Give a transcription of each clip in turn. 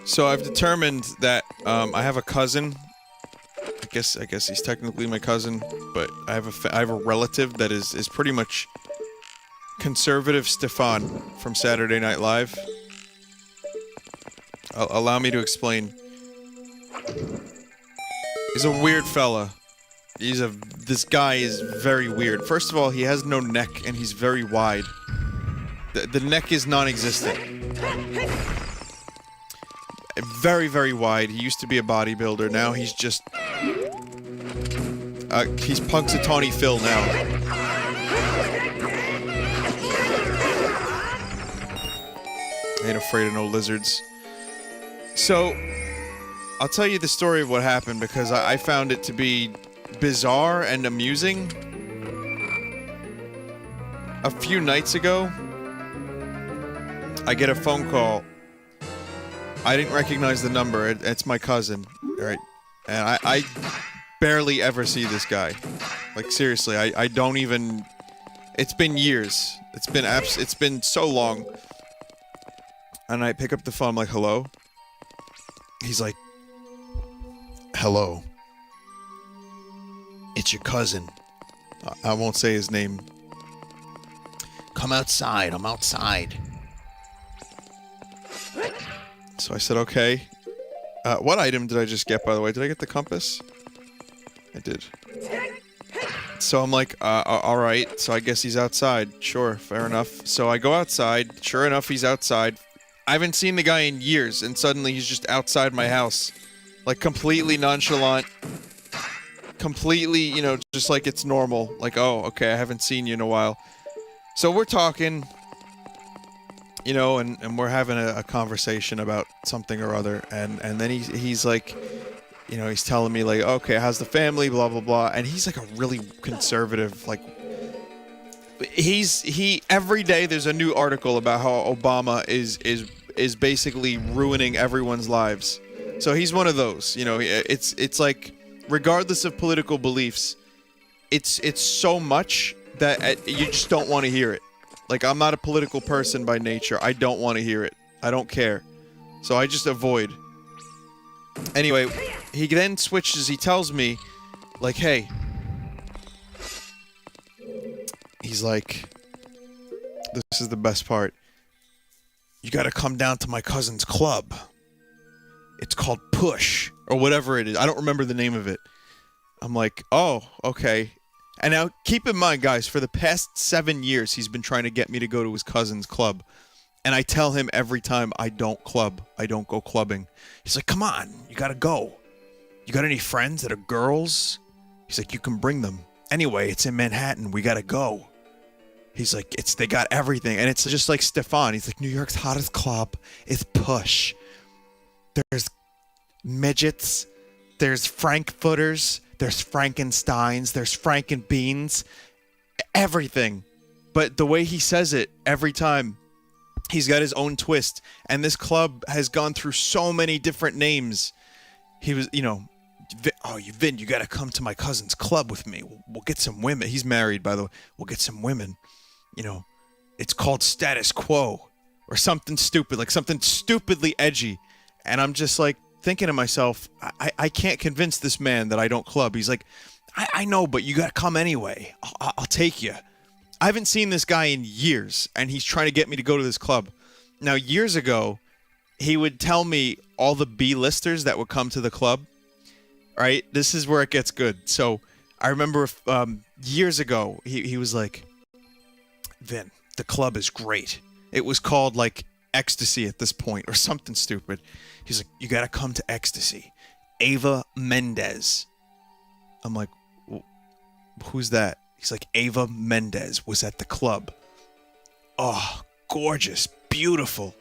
So I've determined that I have a cousin. I guess he's technically my cousin, but I have a relative that is pretty much conservative Stefan from Saturday Night Live. Allow me to explain. He's a weird fella. This guy is very weird. First of all, he has no neck and he's very wide. The neck is non-existent. Very, very wide. He used to be a bodybuilder. Now he's just... he's Punxsutawney Phil now. I ain't afraid of no lizards. So, I'll tell you the story of what happened because I found it to be bizarre and amusing. A few nights ago, I get a phone call. I didn't recognize the number. It's my cousin, right? And I barely ever see this guy. Like, seriously, I don't even... It's been years. It's been so long. And I pick up the phone, I'm like, hello? He's like, hello. It's your cousin. I won't say his name. Come outside, I'm outside. So I said, okay. What item did I just get, by the way? Did I get the compass? I did. So I'm like, alright, so I guess he's outside. Sure, fair enough. So I go outside. Sure enough, he's outside. I haven't seen the guy in years, and suddenly he's just outside my house. Like, completely nonchalant. Completely, you know, just like it's normal. Like, oh, okay, I haven't seen you in a while. So we're talking, you know, and we're having a conversation about something or other, and then he's like, you know, he's telling me, like, okay, how's the family, blah, blah, blah, and he's like a really conservative, like, every day there's a new article about how Obama is basically ruining everyone's lives. So he's one of those, you know, it's like, regardless of political beliefs, it's so much that you just don't want to hear it. Like, I'm not a political person by nature. I don't want to hear it. I don't care. So I just avoid. Anyway, he then switches, he tells me, like, hey, he's like, this is the best part. You gotta come down to my cousin's club. It's called Push, or whatever it is. I don't remember the name of it. I'm like, oh, okay. And now, keep in mind, guys, for the past 7 years, he's been trying to get me to go to his cousin's club. And I tell him every time, I don't club. I don't go clubbing. He's like, come on, you gotta go. You got any friends that are girls? He's like, you can bring them. Anyway, it's in Manhattan. We gotta go. He's like, they got everything. And it's just like Stefan. He's like, New York's hottest club is Push. There's midgets. There's Frankfurters. There's Frankensteins. There's Frankenbeans. Everything. But the way he says it every time, he's got his own twist. And this club has gone through so many different names. He was, you know, Vin, you gotta come to my cousin's club with me. We'll get some women. He's married, by the way. We'll get some women. You know, it's called Status Quo. Or something stupid. Like something stupidly edgy. And I'm just like thinking to myself, I can't convince this man that I don't club. He's like, I know, but you gotta come anyway. I'll take you. I haven't seen this guy in years, and he's trying to get me to go to this club. Now, years ago, he would tell me all the B-listers that would come to the club. Right? This is where it gets good. So, I remember years ago, he was like, Vin, the club is great. It was called, like, Ecstasy at this point, or something stupid. He's like, you gotta come to Ecstasy. Ava Mendez. I'm like, who's that? He's like, Ava Mendez was at the club. Oh, gorgeous, beautiful.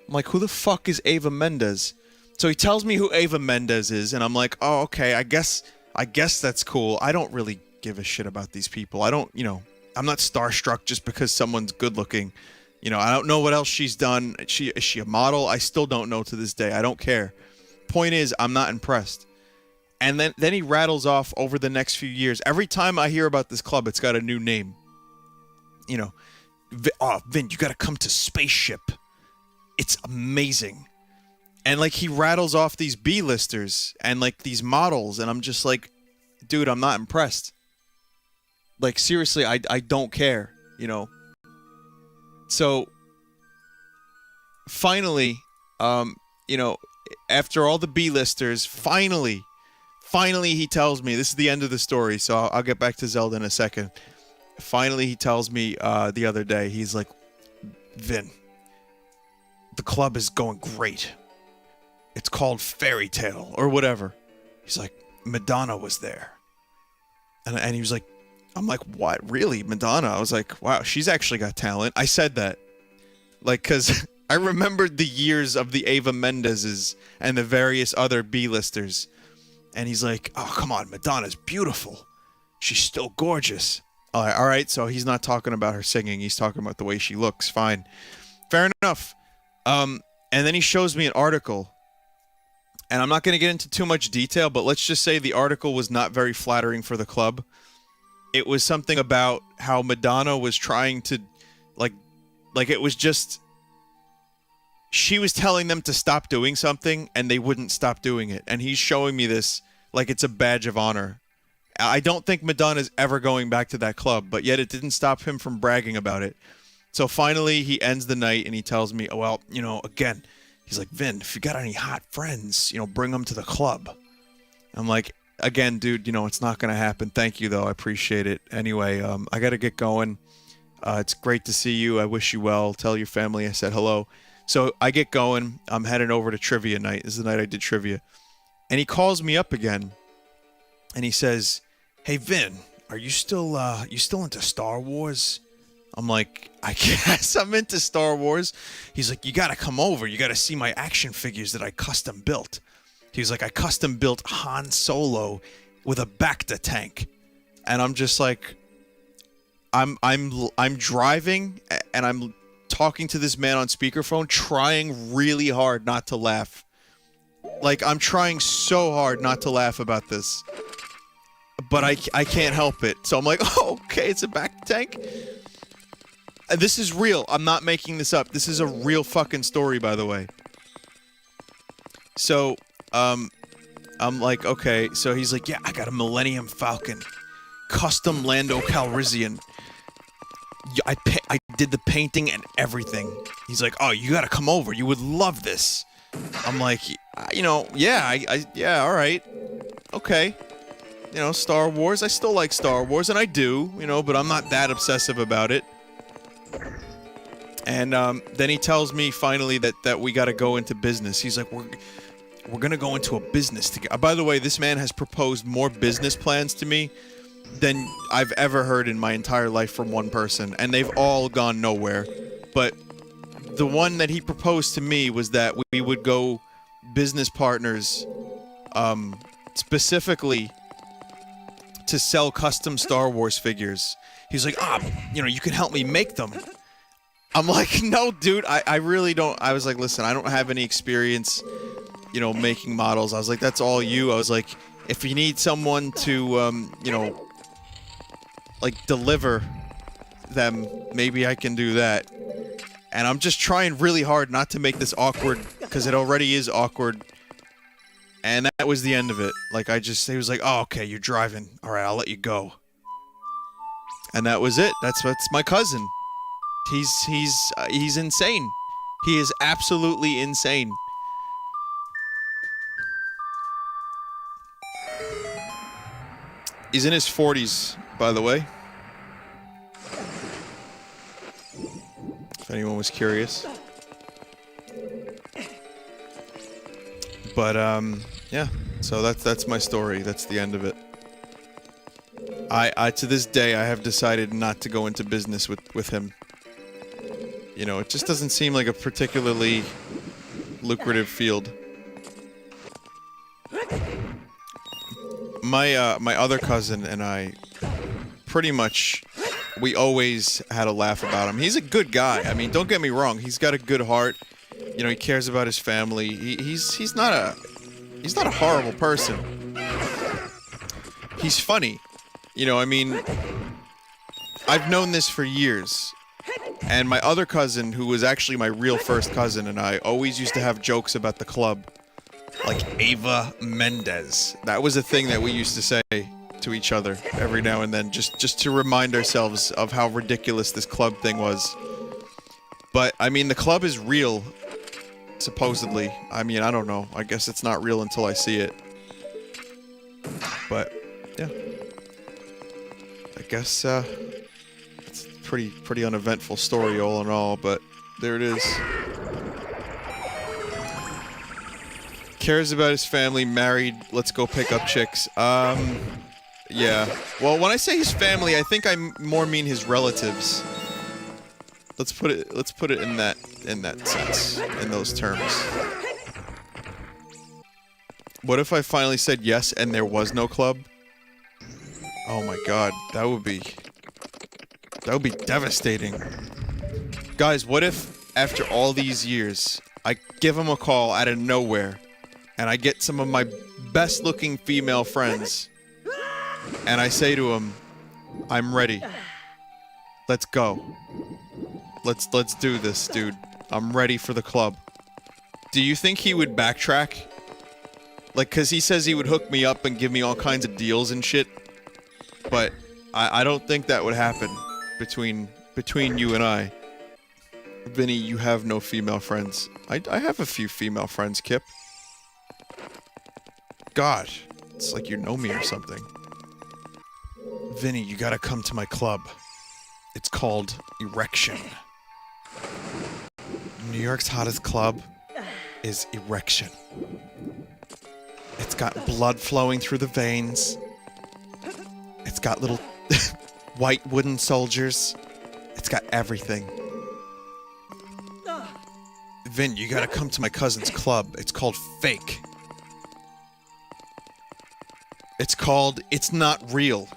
I'm like, who the fuck is Ava Mendez? So he tells me who Ava Mendez is, and I'm like, oh, okay, I guess that's cool. I don't really give a shit about these people. I don't, you know, I'm not starstruck just because someone's good looking. You know, I don't know what else she's done. Is she a model? I still don't know to this day. I don't care. Point is, I'm not impressed. And then he rattles off over the next few years. Every time I hear about this club, it's got a new name. You know, Vin, you got to come to Spaceship. It's amazing. And like he rattles off these B-listers and like these models, and I'm just like, dude, I'm not impressed. Like seriously, I don't care, you know. So finally, you know, after all the B-listers, finally he tells me, this is the end of the story, so I'll get back to Zelda in a second. Finally he tells me the other day, he's like, Vin, the club is going great. It's called Fairy Tale or whatever. He's like, Madonna was there. And he was like, I'm like, what? Really? Madonna? I was like, wow, she's actually got talent. I said that. Like, because I remembered the years of the Ava Mendez's and the various other B-listers. And he's like, oh, come on, Madonna's beautiful. She's still gorgeous. All right, so he's not talking about her singing. He's talking about the way she looks. Fine. Fair enough. And then he shows me an article. And I'm not going to get into too much detail, but let's just say the article was not very flattering for the club. It was something about how Madonna was trying to, like it was just, she was telling them to stop doing something, and they wouldn't stop doing it. And he's showing me this like it's a badge of honor. I don't think Madonna's ever going back to that club, but yet it didn't stop him from bragging about it. So finally, he ends the night, and he tells me, oh, well, you know, again, he's like, Vin, if you got any hot friends, you know, bring them to the club. I'm like, again, dude, you know, it's not going to happen. Thank you, though. I appreciate it. Anyway, I got to get going. It's great to see you. I wish you well. Tell your family I said hello. So I get going. I'm heading over to trivia night. This is the night I did trivia. And he calls me up again. And he says, hey, Vin, are you still into Star Wars? I'm like, I guess I'm into Star Wars. He's like, you gotta come over. You gotta see my action figures that I custom built. He was like, I custom built Han Solo with a Bacta tank. And I'm just like, I'm driving and I'm talking to this man on speakerphone, trying really hard not to laugh. Like, I'm trying so hard not to laugh about this. But I can't help it. So I'm like, oh, okay, it's a Bacta tank. And this is real. I'm not making this up. This is a real fucking story, by the way. So, I'm like, okay. So he's like, yeah, I got a Millennium Falcon. Custom Lando Calrissian. I did the painting and everything. He's like, oh, you gotta come over. You would love this. I'm like, you know, yeah, yeah, all right. Okay. You know, Star Wars. I still like Star Wars, and I do, you know, but I'm not that obsessive about it. And then he tells me finally that we got to go into business. He's like, we're gonna go into a business together. By the way, this man has proposed more business plans to me than I've ever heard in my entire life from one person, and they've all gone nowhere. But the one that he proposed to me was that we would go business partners, specifically to sell custom Star Wars figures. He's like, you know, you can help me make them. I'm like, no, dude, I really don't. I was like, listen, I don't have any experience, you know, making models. I was like, that's all you. I was like, if you need someone to, you know, like, deliver them, maybe I can do that. And I'm just trying really hard not to make this awkward, because it already is awkward. And that was the end of it. Like, he was like, oh, okay, you're driving. All right, I'll let you go. And that was it. That's my cousin. He's insane. He is absolutely insane. He's in his 40s, by the way. If anyone was curious. But yeah. So that's my story. That's the end of it. I to this day I have decided not to go into business with him. You know, it just doesn't seem like a particularly lucrative field. My other cousin and I, pretty much, we always had a laugh about him. He's a good guy. I mean, don't get me wrong. He's got a good heart. You know, he cares about his family. He's not a horrible person. He's funny. You know, I mean, I've known this for years. And my other cousin, who was actually my real first cousin, and I always used to have jokes about the club. Like Ava Mendez. That was a thing that we used to say to each other every now and then, just to remind ourselves of how ridiculous this club thing was. But, I mean, the club is real, supposedly. I mean, I don't know. I guess it's not real until I see it. But, yeah. I guess, it's a pretty uneventful story all in all, but there it is. Cares about his family, married, let's go pick up chicks. Yeah. Well, when I say his family, I think I more mean his relatives. Let's put it in that sense, in those terms. What if I finally said yes and there was no club? Oh my god, that would be devastating. Guys, what if after all these years, I give him a call out of nowhere, and I get some of my best-looking female friends, and I say to him, I'm ready. Let's go. Let's do this, dude. I'm ready for the club. Do you think he would backtrack? Like, cause he says he would hook me up and give me all kinds of deals and shit. But I don't think that would happen between you and I. Vinny, you have no female friends. I have a few female friends, Kip. God, it's like you know me or something. Vinny, you gotta come to my club. It's called Erection. New York's hottest club is Erection. It's got blood flowing through the veins. It's got little white wooden soldiers. It's got everything. Vin, you gotta come to my cousin's club. It's called Fake. It's called It's Not Real.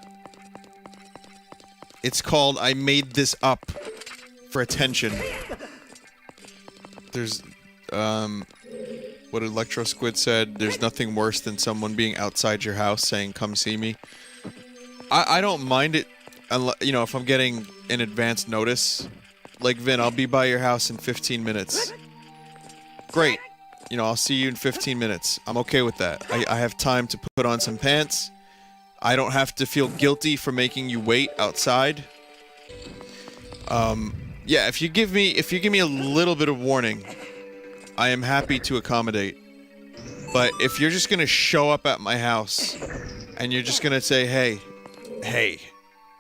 It's called I Made This Up for Attention. There's, what Electro Squid said, there's nothing worse than someone being outside your house saying, come see me. I don't mind it, you know, if I'm getting an advance notice. Like, Vin, I'll be by your house in 15 minutes. Great. You know, I'll see you in 15 minutes. I'm okay with that. I have time to put on some pants. I don't have to feel guilty for making you wait outside. Yeah, if you give me a little bit of warning, I am happy to accommodate. But if you're just gonna show up at my house and you're just gonna say, hey,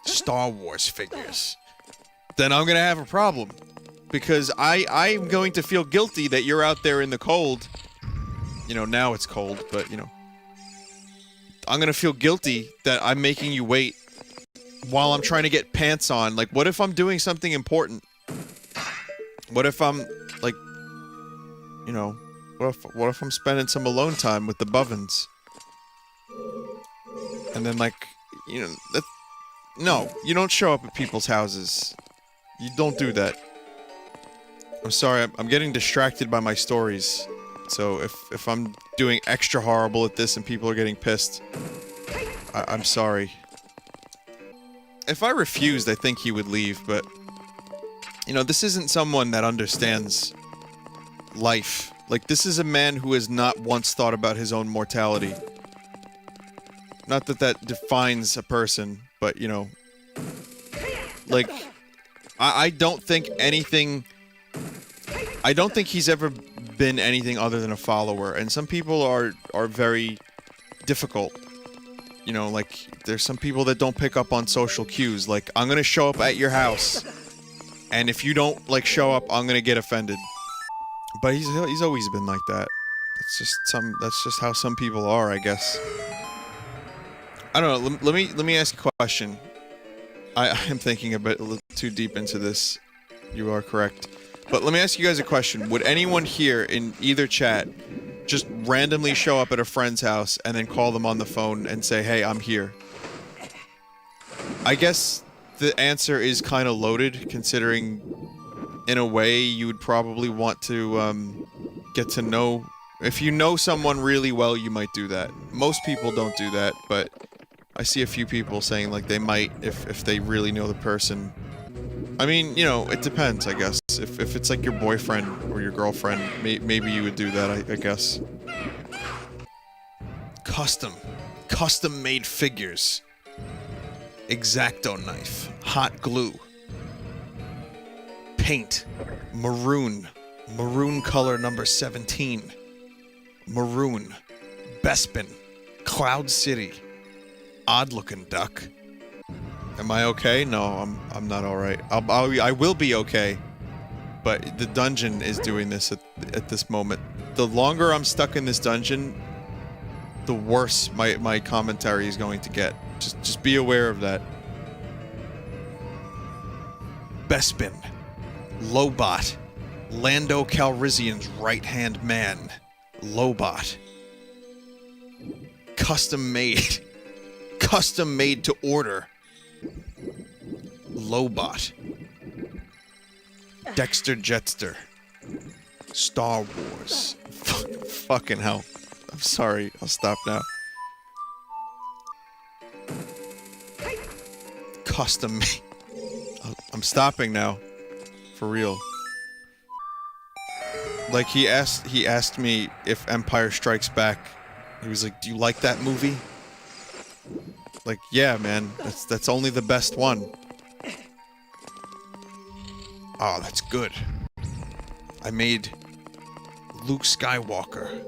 Star Wars figures, then I'm gonna have a problem. Because I'm going to feel guilty that you're out there in the cold. You know, now it's cold, but, you know. I'm gonna feel guilty that I'm making you wait while I'm trying to get pants on. Like, what if I'm doing something important? What if I'm, like, you know, what if I'm spending some alone time with the Bovins? And then, like, you know, no, you don't show up at people's houses. You don't do that. I'm sorry, I'm getting distracted by my stories. So if I'm doing extra horrible at this and people are getting pissed, I'm sorry. If I refused, I think he would leave, but, you know, this isn't someone that understands life. Like, this is a man who has not once thought about his own mortality. Not that that defines a person, but, you know, like, I don't think anything... I don't think he's ever been anything other than a follower, and some people are very difficult. You know, like, there's some people that don't pick up on social cues, like, I'm gonna show up at your house, and if you don't, like, show up, I'm gonna get offended. But he's always been like that. That's just how some people are, I guess. I don't know, let me ask a question. I am thinking a little too deep into this. You are correct. But let me ask you guys a question. Would anyone here in either chat just randomly show up at a friend's house and then call them on the phone and say, hey, I'm here? I guess the answer is kind of loaded, considering in a way you would probably want to get to know... If you know someone really well, you might do that. Most people don't do that, but I see a few people saying like they might if they really know the person. I mean, you know, it depends, I guess. If it's like your boyfriend or your girlfriend, maybe you would do that, I guess. Custom made figures. X-Acto knife. Hot glue. Paint. Maroon. Maroon color number 17. Maroon. Bespin. Cloud City. Odd looking duck. Am I okay? No, I'm not alright. I will be okay. But the dungeon is doing this at this moment. The longer I'm stuck in this dungeon, the worse my commentary is going to get. Just be aware of that. Bespin. Lobot. Lando Calrissian's right-hand man. Lobot. Custom made. Custom made to order. Lobot. Dexter Jetster. Star Wars. Fucking hell. I'm sorry. I'll stop now. Custom made. I'm stopping now. For real. Like, he asked me if Empire Strikes Back. He was like, "Do you like that movie?" Like, yeah, man. That's only the best one. Oh, that's good. I made Luke Skywalker.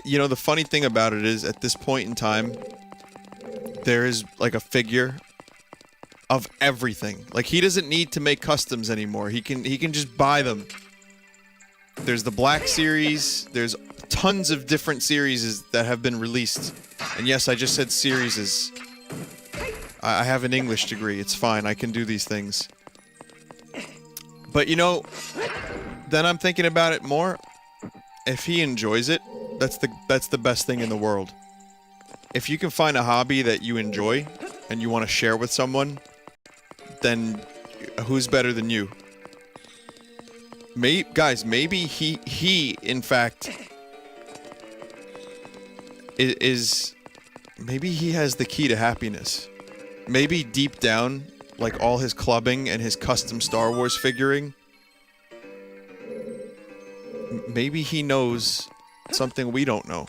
You know, the funny thing about it is, at this point in time, there is, like, a figure of everything. Like, he doesn't need to make customs anymore. He can just buy them. There's the Black Series. There's tons of different series that have been released. And yes, I just said series. I have an English degree. It's fine. I can do these things. But, you know, then I'm thinking about it more. If he enjoys it, that's the best thing in the world. If you can find a hobby that you enjoy and you want to share with someone, then who's better than you? Guys, maybe he in fact is maybe he has the key to happiness. Maybe deep down, like all his clubbing and his custom Star Wars figuring, maybe he knows something we don't know.